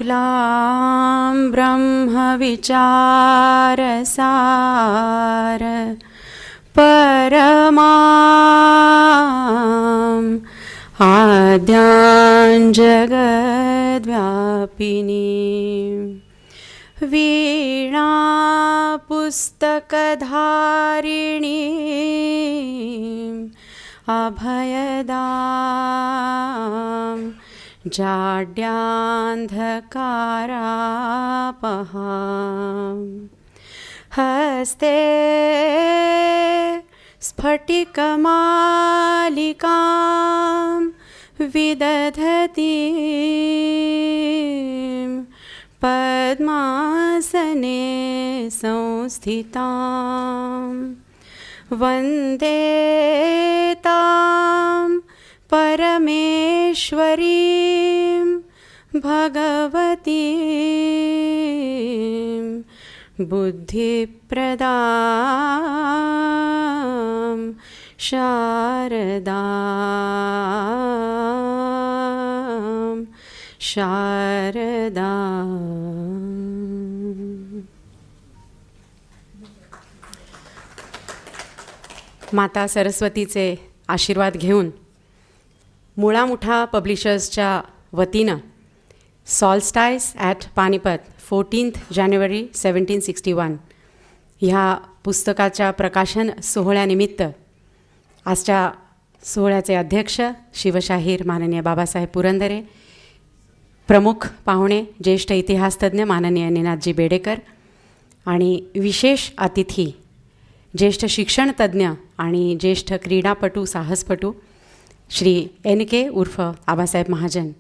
मूलां ब्रह्मविचारसार परमाम् आद्यां जगद्व्यापिनीं वीणा पुस्तकधारिणीम् अभयदां जाड्यान्धकारापहां हस्ते स्फटिकमालिकां विदधतीं पद्मासने संस्थितां वन्दे तां परमेश्वरीं भगवतीं बुद्धिप्रदां शारदां माता सरस्वतीचे आशीर्वाद घेऊन मुळामुठा पब्लिशर्सच्या वतीनं सॉल्स्टाइस ॲट पानिपत 14 जानेवारी 1761 ह्या पुस्तकाच्या प्रकाशन सोहळ्यानिमित्त आजच्या सोहळ्याचे अध्यक्ष शिवशाहीर माननीय बाबासाहेब पुरंदरे, प्रमुख पाहुणे ज्येष्ठ इतिहासतज्ञ माननीय निनादजी बेडेकर आणि विशेष अतिथी ज्येष्ठ शिक्षणतज्ञ आणि ज्येष्ठ क्रीडापटू साहसपटू श्री NK उर्फ आबासाहेब महाजन,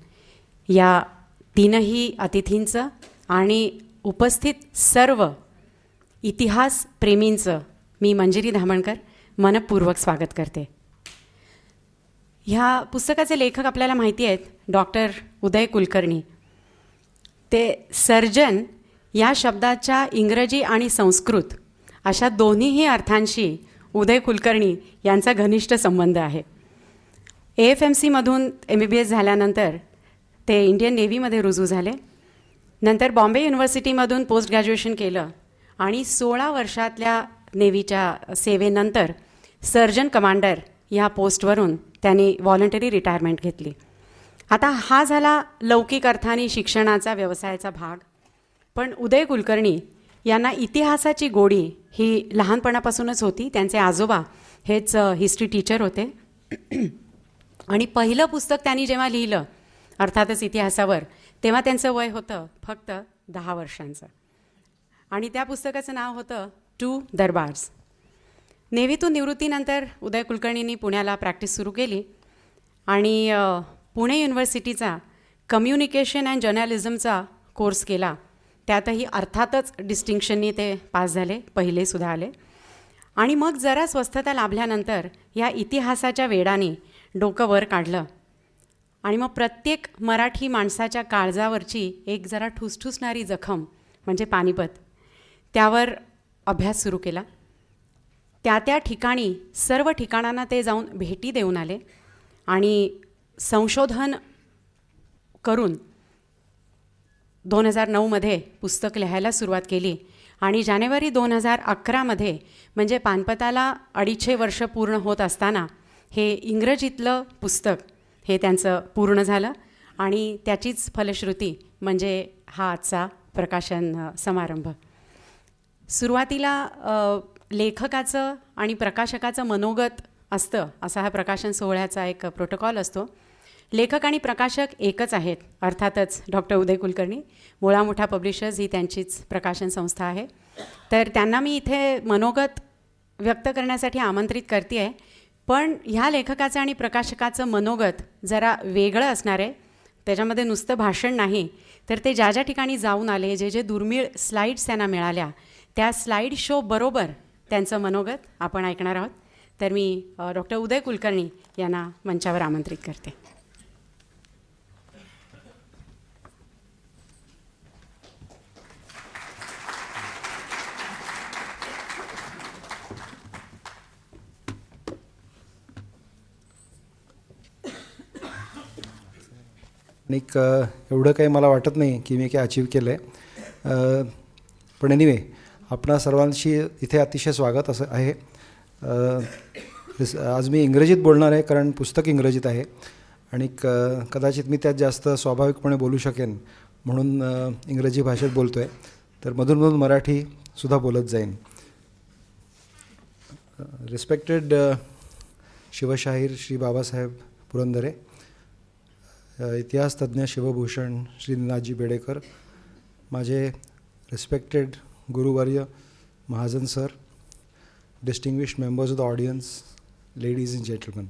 या तीनही अतिथींचं आणि उपस्थित सर्व इतिहासप्रेमींचं मी मंजिरी धामणकर मनपूर्वक स्वागत करते. ह्या पुस्तकाचे लेखक आपल्याला माहिती आहेत, डॉक्टर उदय कुलकर्णी. ते सर्जन या शब्दाच्या इंग्रजी आणि संस्कृत अशा दोन्हीही अर्थांशी उदय कुलकर्णी यांचा घनिष्ठ संबंध आहे. AFMCमधून MBBS झाल्यानंतर ते इंडियन नेव्हीमध्ये रुजू झाले. नंतर बॉम्बे युनिव्हर्सिटीमधून पोस्ट ग्रॅज्युएशन केलं आणि 16 वर्षातल्या नेव्हीच्या सेवेनंतर सर्जन कमांडर ह्या पोस्टवरून त्यांनी व्हॉलंटरी रिटायरमेंट घेतली. आता हा झाला लौकिक अर्थाने शिक्षणाचा व्यवसायाचा भाग. पण उदय कुलकर्णी यांना इतिहासाची गोडी ही लहानपणापासूनच होती. त्यांचे आजोबा हेच हिस्ट्री टीचर होते आणि पहिलं पुस्तक त्यांनी जेव्हा लिहिलं अर्थातच इतिहासावर, तेव्हा त्यांचं वय होतं फक्त 10 वर्षांचं आणि त्या पुस्तकाचं नाव होतं टू दरबार्स. नेव्हीतून निवृत्तीनंतर उदय कुलकर्णींनी पुण्याला प्रॅक्टिस सुरू केली आणि पुणे युनिव्हर्सिटीचा कम्युनिकेशन अँड जर्नलिझमचा कोर्स केला. त्यातही अर्थातच डिस्टिंक्शननी ते पास झाले, पहिले सुद्धा आले. आणि मग जरा स्वस्थता लाभल्यानंतर या इतिहासाच्या वेडाने डोकं वर काढलं आणि मग प्रत्येक मराठी माणसाच्या काळजावरची एक जरा ठुसठुसणारी जखम म्हणजे पानिपत, त्यावर अभ्यास सुरू केला. त्या ठिकाणी सर्व ठिकाणांना ते जाऊन भेटी देऊन आले आणि संशोधन करून 2009मध्ये पुस्तक लिहायला सुरुवात केली आणि जानेवारी 2011मध्ये म्हणजे पानपताला 250 वर्ष पूर्ण होत असताना हे इंग्रजीतलं पुस्तक हे त्यांचं पूर्ण झालं आणि त्याचीच फलश्रुती म्हणजे हा आजचा प्रकाशन समारंभ. सुरुवातीला लेखकाचं आणि प्रकाशकाचं मनोगत असतं, असा हा प्रकाशन सोहळ्याचा एक प्रोटोकॉल असतो. लेखक आणि प्रकाशक एकच आहेत, अर्थातच डॉक्टर उदय कुलकर्णी. मुळामुठा पब्लिशर्स ही त्यांचीच प्रकाशन संस्था आहे. तर त्यांना मी इथे मनोगत व्यक्त करण्यासाठी आमंत्रित करते आहे. पण ह्या लेखकाचं आणि प्रकाशकाचं मनोगत जरा वेगळं असणार आहे. त्याच्यामध्ये नुसतं भाषण नाही, तर ते ज्या ज्या ठिकाणी जाऊन आले, जे जे दुर्मिळ स्लाईड्स त्यांना मिळाल्या, त्या स्लाईड शो बरोबर त्यांचं मनोगत आपण ऐकणार आहोत. तर मी डॉक्टर उदय कुलकर्णी यांना मंचावर आमंत्रित करते. आणि एवढं काही मला वाटत नाही की मी काही अचीव केलं आहे. पण एनिवे आपणा सर्वांशी इथे अतिशय स्वागत असं आहे. आज मी इंग्रजीत बोलणार आहे कारण पुस्तक इंग्रजीत आहे आणि कदाचित मी त्यात जास्त स्वाभाविकपणे बोलू शकेन म्हणून इंग्रजी भाषेत बोलतो आहे. तर मधून मराठीसुद्धा बोलत जाईन. रिस्पेक्टेड शिवशाहीर श्री बाबासाहेब पुरंदरे, इतिहास तज्ज्ञ शिवभूषण श्री निनादजी बेडेकर, माझे रिस्पेक्टेड गुरुवर्य Mahajan sir, distinguished members of the audience, ladies and gentlemen.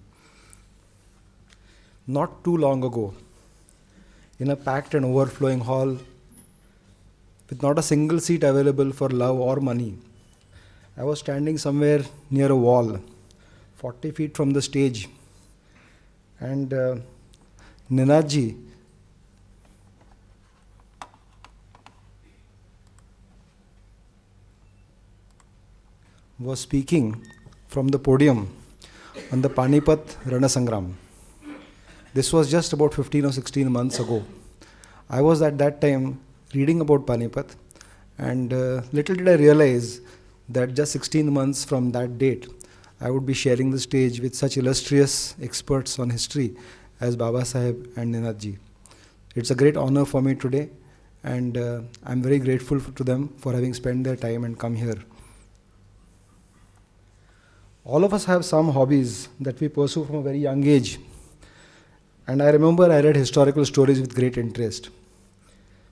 Not too long ago, in a packed and overflowing hall with not a single seat available for love or money, I was standing somewhere near a wall, 40 feet from the stage, and Ninadji was speaking from the podium on the Panipat Ranasangram. This was just about 15 or 16 months ago. I was at that time reading about Panipat, and little did I realize that just 16 months from that date, I would be sharing the stage with such illustrious experts on history as Babasaheb and Ninadji. It's a great honor for me today, and I'm very grateful to them for having spent their time and come here. All of us have some hobbies that we pursue from a very young age, and I remember I read historical stories with great interest.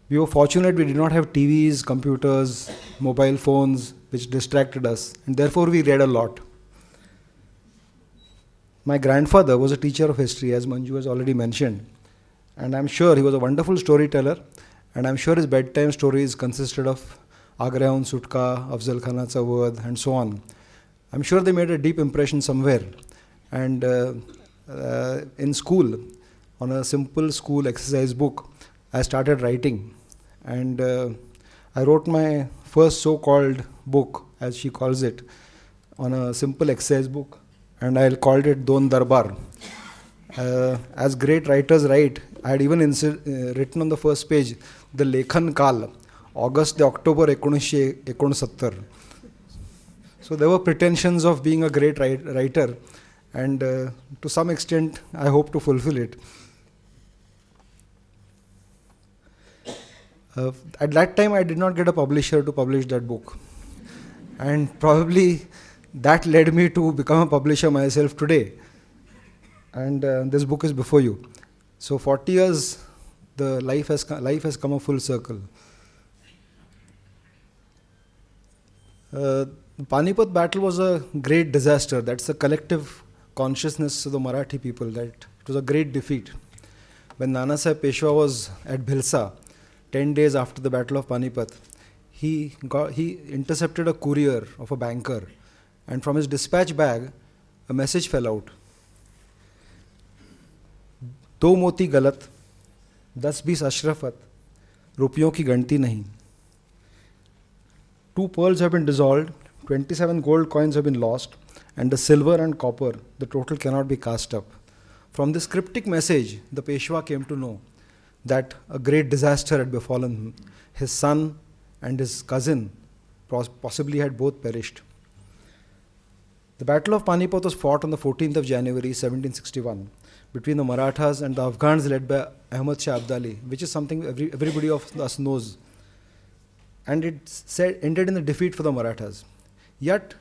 We were fortunate we did not have TVs, computers, mobile phones which distracted us, and therefore we read a lot. My grandfather was a teacher of history, as Manju has already mentioned, and I'm sure he was a wonderful storyteller, and I'm sure his bedtime stories consisted of Agraun Sutka, Afzal Khanacha Vad, and so on. I'm sure they made a deep impression somewhere. And in school, on a simple school exercise book, I started writing. And I wrote my first so-called book, as she calls it, on a simple exercise book. And I called it Don Darbar. As great writers write, I had even written on the first page, the Lekhan Kal, August to October 1969. So there were pretensions of being a great writer, and to some extent I hope to fulfill it. At that time I did not get a publisher to publish that book, and probably that led me to become a publisher myself today. And this book is before you. So 40 years, the life has come a full circle. The Panipat battle was a great disaster. That's the collective consciousness of the Marathi people, that it was a great defeat. When Nanasaheb Peshwa was at Bhilsa, 10 days after the Battle of Panipat, he intercepted a courier of a banker, and from his dispatch bag, a message fell out. दो मोती गलत, 10-20 अशरफत, रुपयों की गणती नहीं. 2 pearls have been dissolved, 27 gold coins have been lost, and the silver and copper, the total cannot be cast up. From this cryptic message, the Peshwa came to know that a great disaster had befallen him. His son and his cousin possibly had both perished. The Battle of Panipat was fought on the 14th of January 1761 between the Marathas and the Afghans led by Ahmad Shah Abdali, which is something everybody of us knows. And it ended in the defeat for the Marathas. Yet,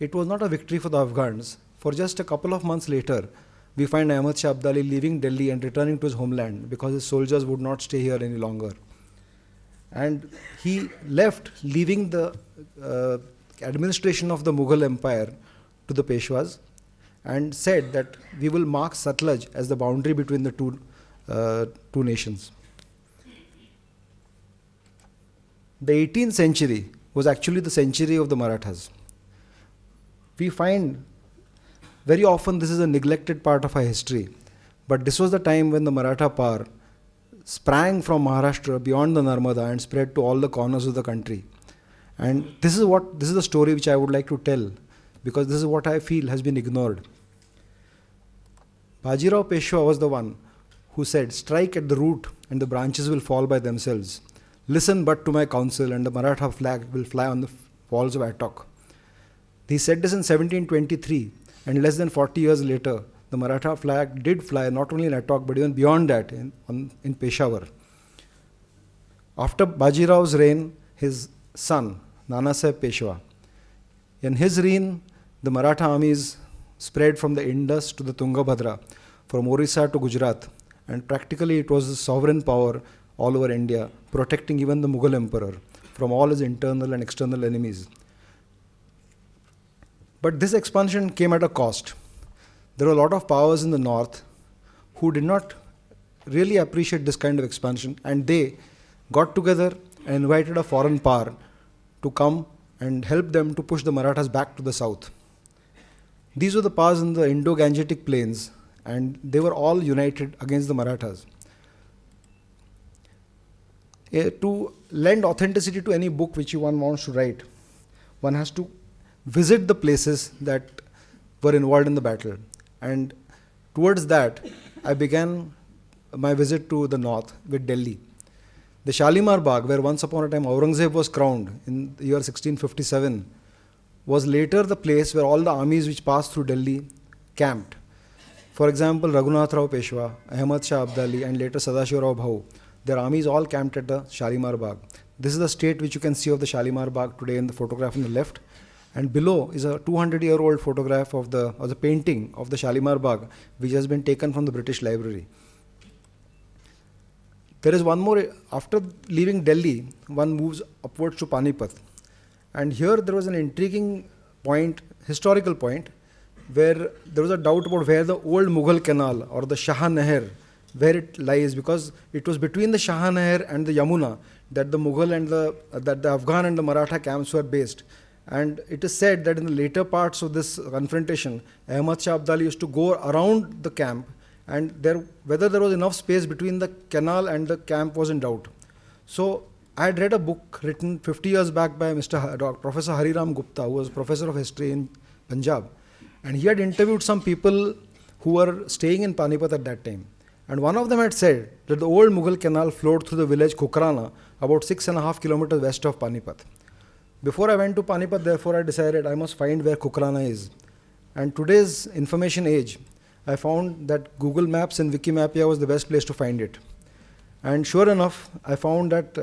it was not a victory for the Afghans. For just a couple of months later, we find Ahmad Shah Abdali leaving Delhi and returning to his homeland because his soldiers would not stay here any longer. And he left, leaving the administration of the Mughal Empire to the Peshwas, and said that we will mark Satluj as the boundary between the two nations. The 18th century was actually the century of the Marathas. We find very often this is a neglected part of our history, but this was the time when the Maratha power sprang from Maharashtra beyond the Narmada and spread to all the corners of the country. And this is the story which I would like to tell, because this is what I feel has been ignored. Bajirao Peshwa was the one who said, "Strike at the root and the branches will fall by themselves. Listen but to my counsel and the Maratha flag will fly on the walls of Attock." He said this in 1723, and less than 40 years later, the Maratha flag did fly not only in Attock but even beyond that in Peshawar. After Bajirao's reign, his son, Nanasaheb Peshwa, in his reign, the Maratha armies spread from the Indus to the Tungabhadra, from Orissa to Gujarat, and practically it was a sovereign power all over India, protecting even the Mughal emperor from all his internal and external enemies. But this expansion came at a cost. There were a lot of powers in the north who did not really appreciate this kind of expansion, and they got together and invited a foreign power to come and help them to push the Marathas back to the south. These were the powers in the Indo-Gangetic plains, and they were all united against the Marathas. To lend authenticity to any book which one wants to write, one has to visit the places that were involved in the battle. And towards that, I began my visit to the north with Delhi. The Shalimar Bagh, where once upon a time Aurangzeb was crowned in the year 1657, was later the place where all the armies which passed through Delhi camped. For example, Raghunath Rao Peshwa, Ahmad Shah Abdali, and later Sadashiv Rao Bhau, their armies all camped at the Shalimar Bagh. This is the state which you can see of the Shalimar Bagh today in the photograph on the left. And below is a 200-year-old photograph of the painting of the Shalimar Bagh, which has been taken from the British Library. There is one more. After leaving Delhi, one moves upwards to Panipat. And here there was an intriguing point, historical point, where there was a doubt about where the old Mughal canal or the Shah Nahr, where it lies, because it was between the Shah Nahr and the Yamuna that the Mughal and the Afghan and the Maratha camps were based. And it is said that in the later parts of this confrontation, Ahmad Shah Abdali used to go around the camp, and whether there was enough space between the canal and the camp was in doubt. So I had read a book written 50 years back by Professor Hariram Gupta, who was professor of history in Punjab, and he had interviewed some people who were staying in Panipat at that time. And one of them had said that the old Mughal canal flowed through the village Kukrana, about 6.5 kilometers west of Panipat. Before I went to Panipat, therefore, I decided I must find where Kukrana is. And today's information age, I found that Google Maps and Wikimapia was the best place to find it. And sure enough, I found that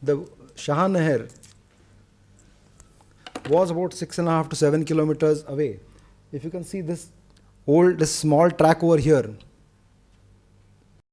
the Shah Nahr was about 6.5 to 7 kilometers away. If you can see this small track over here,